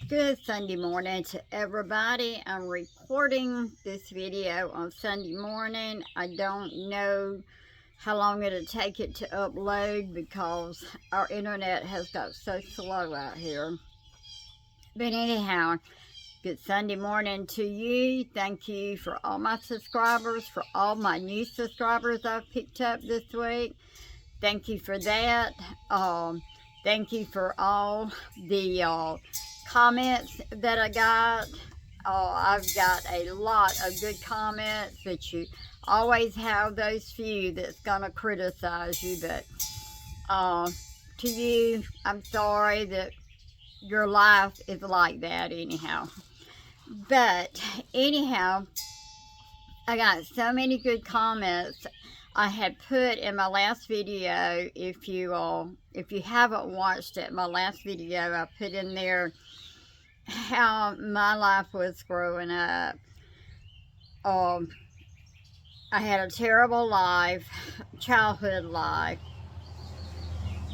Good Sunday morning to everybody. I'm recording this video on Sunday morning. I don't know how long it'll take it to upload because our internet has got so slow out here. But anyhow, good Sunday morning to you. Thank you for all my subscribers, for all my new subscribers I've picked up this week. Thank you for that. Thank you for all the comments that I got. I've got a lot of good comments, but you always have those few that's gonna criticize you. But to you, I'm sorry that your life is like that anyhow. But anyhow, I got so many good comments. I had put in my last video, if you haven't watched it, my last video, I put in there how my life was growing up. I had a terrible life, childhood life.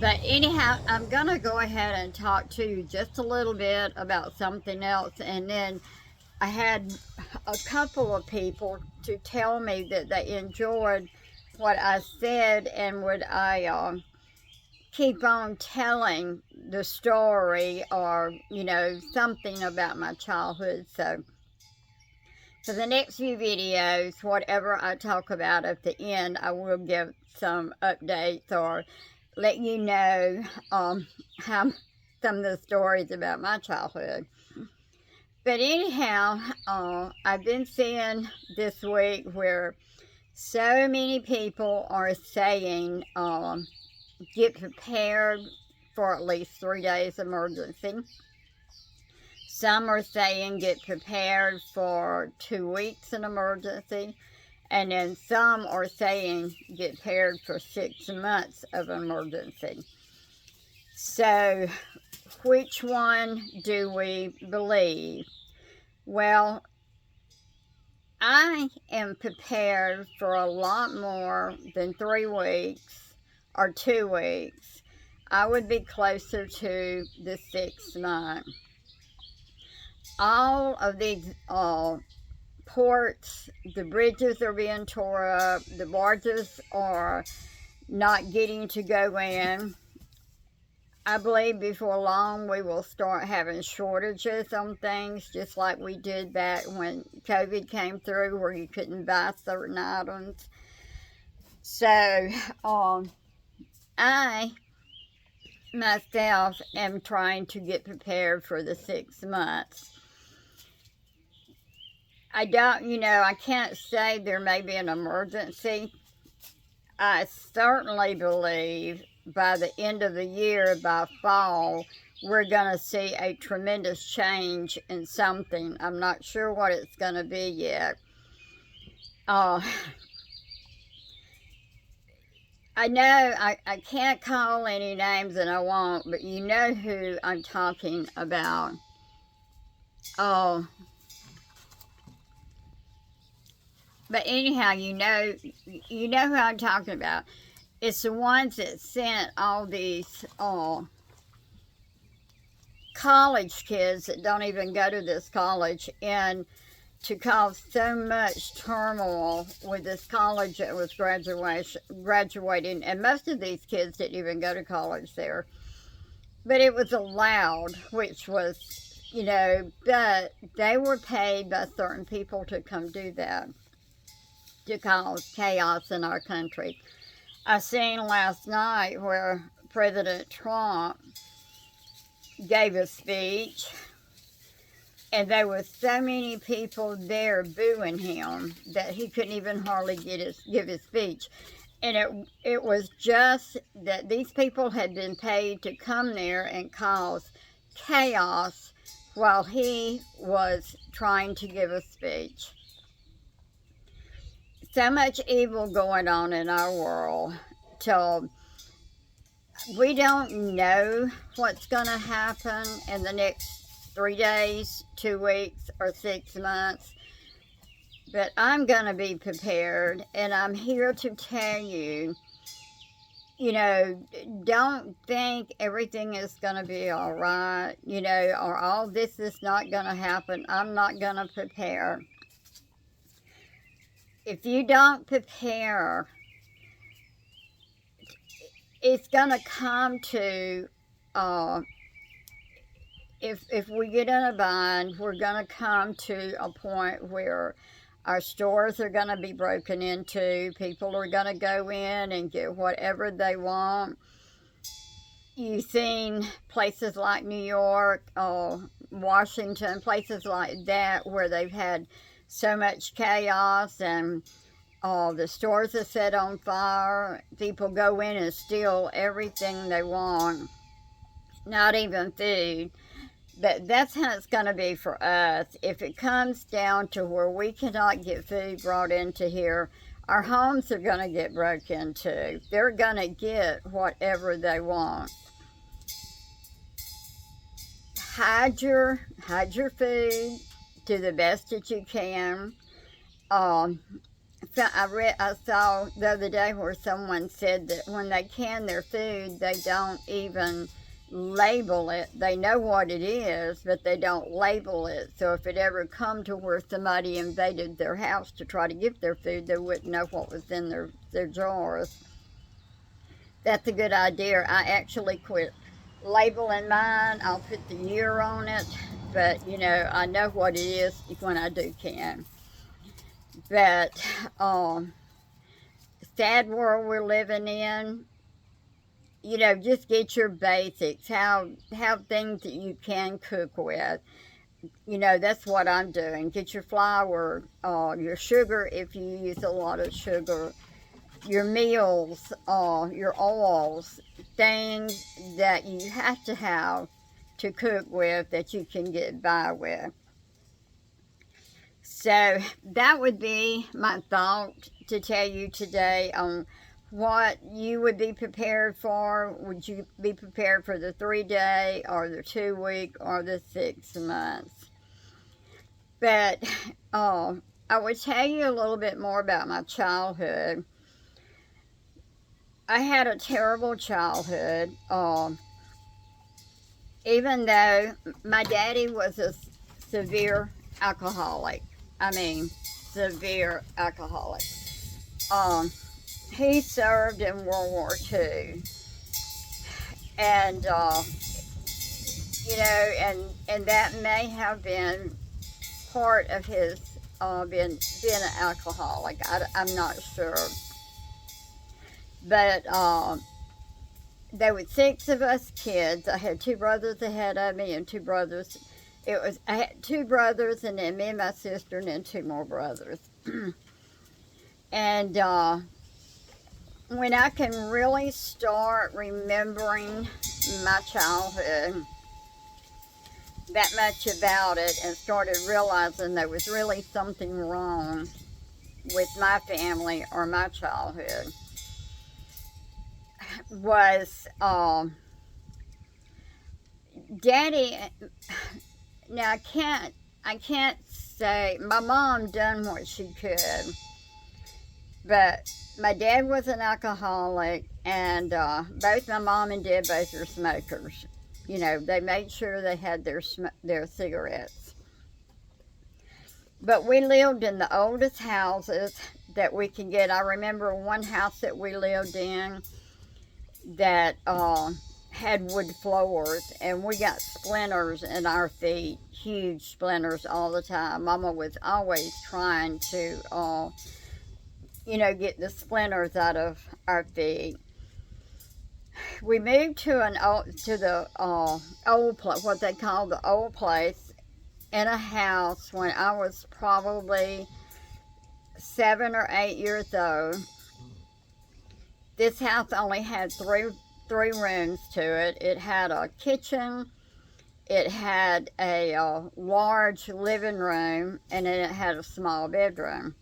But anyhow, I'm going to go ahead and talk to you just a little bit about something else. And then I had a couple of people to tell me that they enjoyed what I said, and would I keep on telling the story, or something about my childhood. So for the next few videos, whatever I talk about at the end, I will give some updates or let you know how some of the stories about my childhood. But anyhow, I've been seeing this week where so many people are saying get prepared for at least 3 days emergency. Some are saying get prepared for 2 weeks in emergency. And then some are saying get prepared for 6 months of emergency. So which one do we believe? Well, I am prepared for a lot more than 3 weeks or 2 weeks. I would be closer to the 6 month. All of these ports, the bridges are being tore up, the barges are not getting to go in. I believe before long we will start having shortages on things, just like we did back when COVID came through, where you couldn't buy certain items. So I myself am trying to get prepared for the 6 months. I don't, I can't say there may be an emergency. I certainly believe by the end of the year, by fall, we're going to see a tremendous change in something. I'm not sure what it's going to be yet. I know I can't call any names, and I won't, but you know who I'm talking about. But anyhow, you know who I'm talking about. It's the ones that sent all these college kids that don't even go to this college in to cause so much turmoil with this college that was graduating. And most of these kids didn't even go to college there. But it was allowed, which was, but they were paid by certain people to come do that, to cause chaos in our country. I seen last night where President Trump gave a speech, and there were so many people there booing him that he couldn't even hardly give his speech. And it was just that these people had been paid to come there and cause chaos while he was trying to give a speech. So much evil going on in our world till we don't know what's going to happen in the next 3 days, 2 weeks, or 6 months. But I'm going to be prepared, and I'm here to tell you you know, don't think everything is going to be all right, you know, or all this is not going to happen. I'm not going to prepare. If you don't prepare, it's going to come to, if we get in a bind, we're going to come to a point where our stores are going to be broken into. People are going to go in and get whatever they want. You've seen places like New York, Washington, places like that where they've had so much chaos and the stores are set on fire. People go in and steal everything they want, not even food. But that's how it's going to be for us. If it comes down to where we cannot get food brought into here, our homes are going to get broke into. They're going to get whatever they want. Hide your food, do the best that you can. I saw the other day where someone said that when they can their food, they don't even label it. They know what it is, but they don't label it. So if it ever come to where somebody invaded their house to try to get their food, they wouldn't know what was in their jars. That's a good idea. I actually quit labeling mine. I'll put the year on it, but you know, I know what it is when I do can. But sad world we're living in. You know, just get your basics. Have things that you can cook with. You know, that's what I'm doing. Get your flour, your sugar if you use a lot of sugar, your meals, your oils, things that you have to cook with that you can get by with. So that would be my thought to tell you today on what you would be prepared for. Would you be prepared for the 3-day or the 2-week or the 6 months? But I would tell you a little bit more about my childhood. I had a terrible childhood. Even though my daddy was a severe alcoholic. I mean, severe alcoholic. He served in World War II. And, you know, and that may have been part of his being an alcoholic. I'm not sure. But there were 6 of us kids. I had 2 brothers ahead of me and 2 brothers. I had 2 brothers and then me and my sister and then 2 more brothers. And when I can really start remembering my childhood, that much about it, and started realizing there was really something wrong with my family or my childhood, was Daddy. Now I can't say my mom done what she could, but my dad was an alcoholic, and both my mom and dad both are smokers. You know, they made sure they had their cigarettes. But we lived in the oldest houses that we could get. I remember one house that we lived in that had wood floors, and we got splinters in our feet, huge splinters all the time. Mama was always trying to, you know, get the splinters out of our feet. We moved to the old place, what they call the old place, in a house when I was probably 7 or 8 years old. This house only had three rooms to it. It had a kitchen, it had a large living room, and then it had a small bedroom.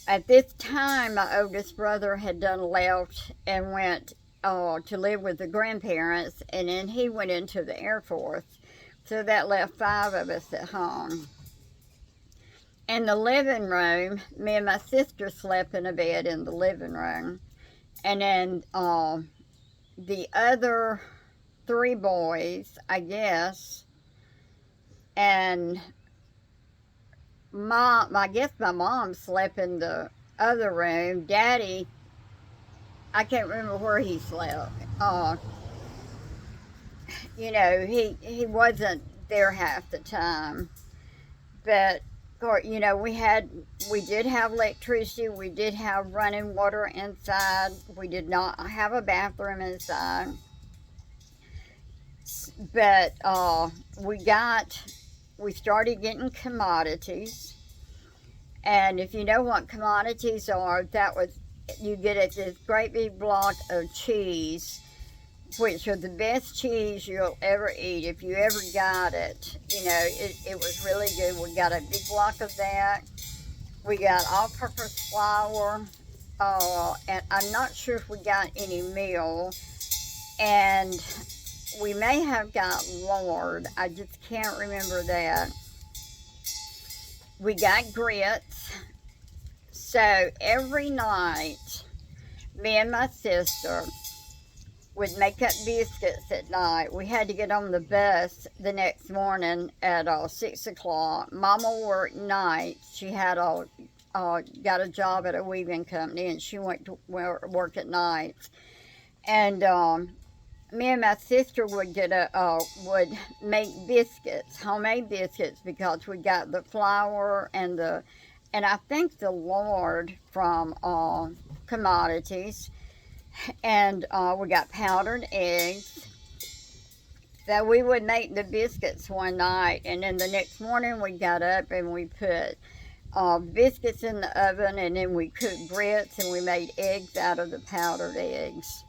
At this time, my oldest brother had done left and went to live with the grandparents, and then he went into the Air Force. So that left 5 of us at home. In the living room, me and my sister slept in a bed in the living room. And then the other 3 boys, I guess, and I guess my mom slept in the other room. Daddy, I can't remember where he slept. He wasn't there half the time. But, we did have electricity. We did have running water inside. We did not have a bathroom inside. But we started getting commodities. And if you know what commodities are, you get this great big block of cheese, which are the best cheese you'll ever eat. If you ever got it, it was really good. We got a big block of that. We got all-purpose flour, and I'm not sure if we got any meal. And we may have got lard. I just can't remember that. We got grits. So every night, me and my sister would make up biscuits at night. We had to get on the bus the next morning at 6 o'clock. Mama worked nights. She had got a job at a weaving company, and she went to work at nights. And me and my sister would would make biscuits, homemade biscuits, because we got the flour and I think the lard from commodities, and we got powdered eggs. So we would make the biscuits one night, and then the next morning we got up and we put biscuits in the oven, and then we cooked grits and we made eggs out of the powdered eggs.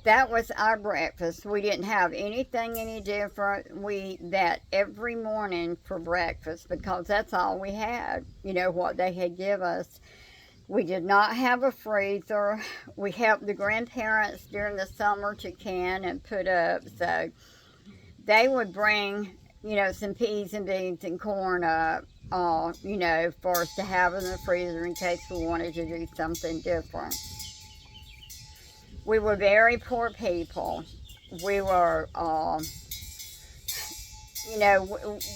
That was our breakfast. We didn't have anything any different. We ate that every morning for breakfast because that's all we had, what they had give us. We did not have a freezer. We helped the grandparents during the summer to can and put up. So they would bring, some peas and beans and corn up, for us to have in the freezer in case we wanted to do something different. We were very poor people. We were,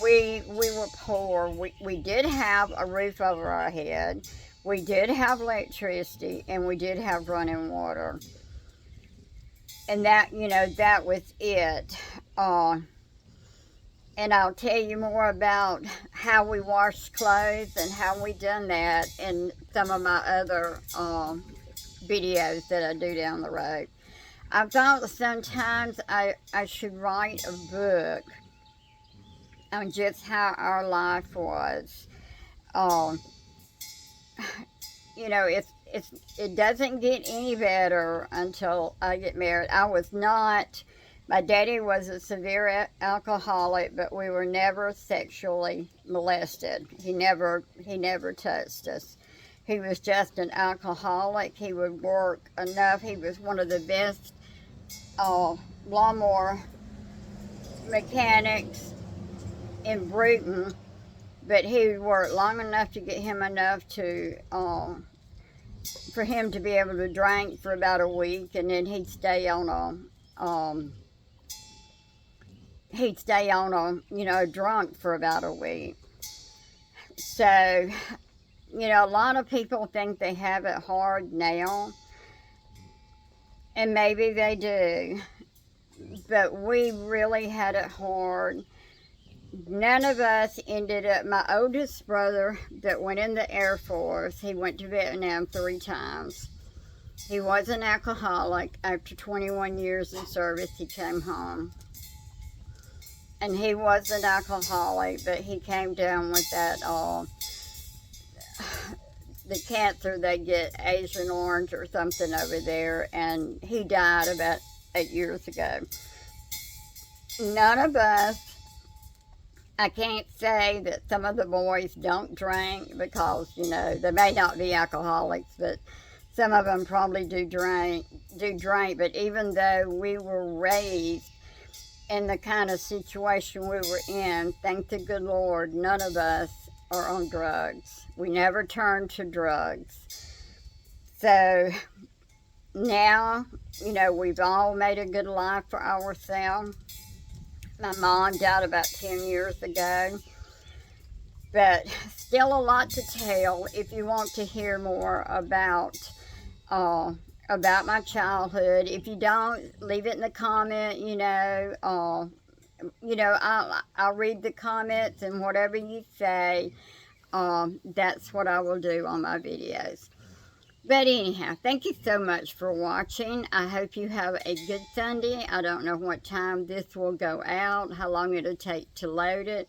we were poor. We did have a roof over our head. We did have electricity, and we did have running water. And that was it. And I'll tell you more about how we washed clothes and how we done that in some of my other videos that I do down the road. I thought sometimes I should write a book on just how our life was. It doesn't get any better until I get married. My daddy was a severe alcoholic, but we were never sexually molested. He never touched us. He was just an alcoholic. He would work enough. He was one of the best lawnmower mechanics in Bruton, but he would work long enough to get him enough for him to be able to drink for about a week, and then he'd stay on a drunk for about a week. So, a lot of people think they have it hard now, and maybe they do, but we really had it hard. None of us ended up, my oldest brother that went in the Air Force, he went to Vietnam 3 times. He was an alcoholic. After 21 years in service, he came home. And he was an alcoholic, but he came down with that, the cancer they get, Agent Orange or something over there, and he died about 8 years ago. None of us, I can't say that some of the boys don't drink because, they may not be alcoholics, but some of them probably do drink. But even though we were raised in the kind of situation we were in, thank the good Lord, none of us are on drugs. We never turned to drugs. So now, you know, we've all made a good life for ourselves. My mom died about 10 years ago, but still a lot to tell. If you want to hear more uh, about my childhood, if you don't, leave it in the comment. I'll read the comments, and whatever you say, that's what I will do on my videos. But anyhow, thank you so much for watching. I hope you have a good Sunday. I don't know what time this will go out, how long it'll take to load it.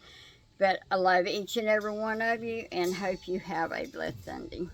But I love each and every one of you and hope you have a blessed Sunday.